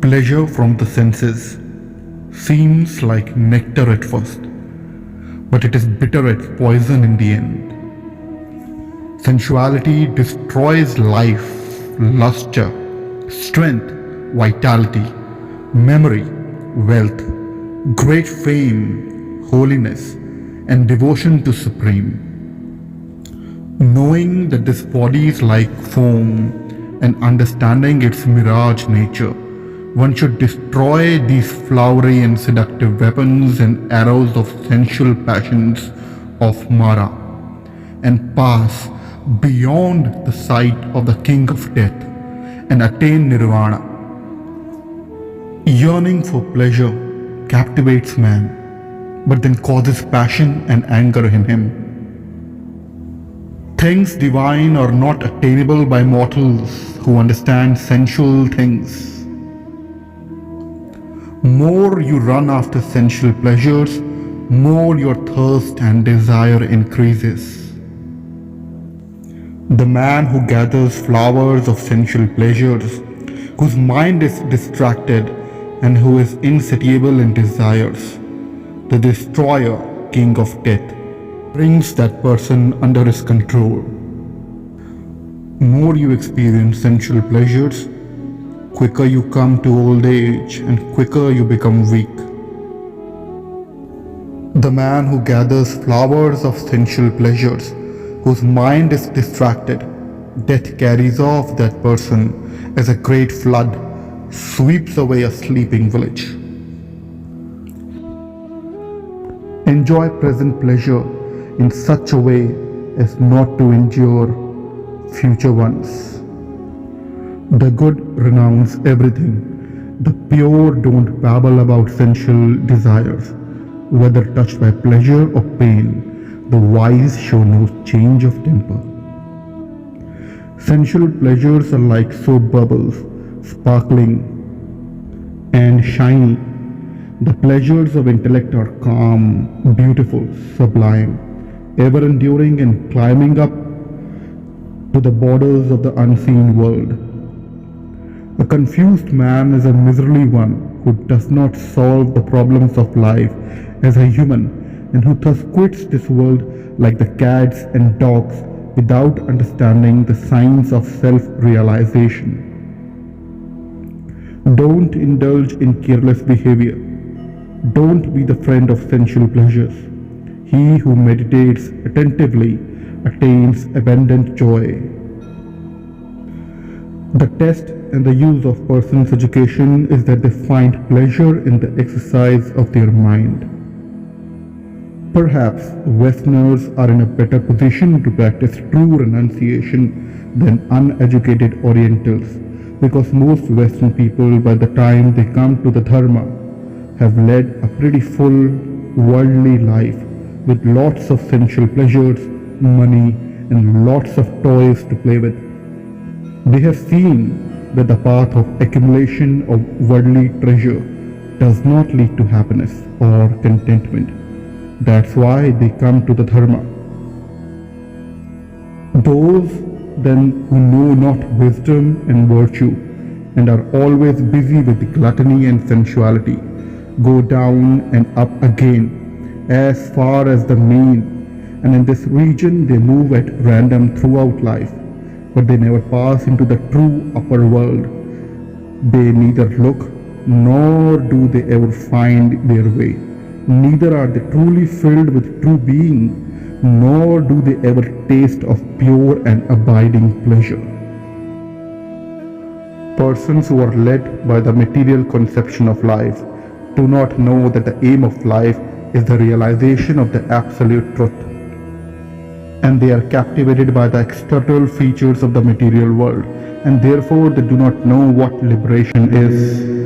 Pleasure from the senses seems like nectar at first, but it is bitter as poison in the end. Sensuality destroys life, luster, strength, vitality, memory, wealth, great fame, holiness, and devotion to Supreme. Knowing that this body is like foam and understanding its mirage nature, one should destroy these flowery and seductive weapons and arrows of sensual passions of Mara and pass beyond the sight of the King of Death and attain Nirvana. Yearning for pleasure captivates man, but then causes passion and anger in him. Things divine are not attainable by mortals who understand sensual things. More you run after sensual pleasures, more your thirst and desire increases. The man who gathers flowers of sensual pleasures, whose mind is distracted and who is insatiable in desires, the destroyer, king of death, brings that person under his control. More you experience sensual pleasures, quicker you come to old age and quicker you become weak. The man who gathers flowers of sensual pleasures, whose mind is distracted, death carries off that person as a great flood sweeps away a sleeping village. Enjoy present pleasure in such a way as not to endure future ones. The good renounce everything. The pure don't babble about sensual desires. Whether touched by pleasure or pain, the wise show no change of temper. Sensual pleasures are like soap bubbles, sparkling and shiny. The pleasures of intellect are calm, beautiful, sublime, ever enduring and climbing up to the borders of the unseen world. A confused man is a miserly one who does not solve the problems of life as a human and who thus quits this world like the cats and dogs without understanding the signs of self-realization. Don't indulge in careless behavior. Don't be the friend of sensual pleasures. He who meditates attentively attains abundant joy. The test and the use of person's education is that they find pleasure in the exercise of their mind. Perhaps Westerners are in a better position to practice true renunciation than uneducated Orientals, because most Western people, by the time they come to the Dharma, have led a pretty full, worldly life with lots of sensual pleasures, money, and lots of toys to play with. They have seen that the path of accumulation of worldly treasure does not lead to happiness or contentment. That's why they come to the Dharma. Those then who know not wisdom and virtue and are always busy with gluttony and sensuality go down and up again as far as the main, and in this region they move at random throughout life, but they never pass into the true upper world. They neither look nor do they ever find their way. Neither are they truly filled with true being, nor do they ever taste of pure and abiding pleasure. Persons who are led by the material conception of life do not know that the aim of life is the realization of the absolute truth, and they are captivated by the external features of the material world, and therefore they do not know what liberation is.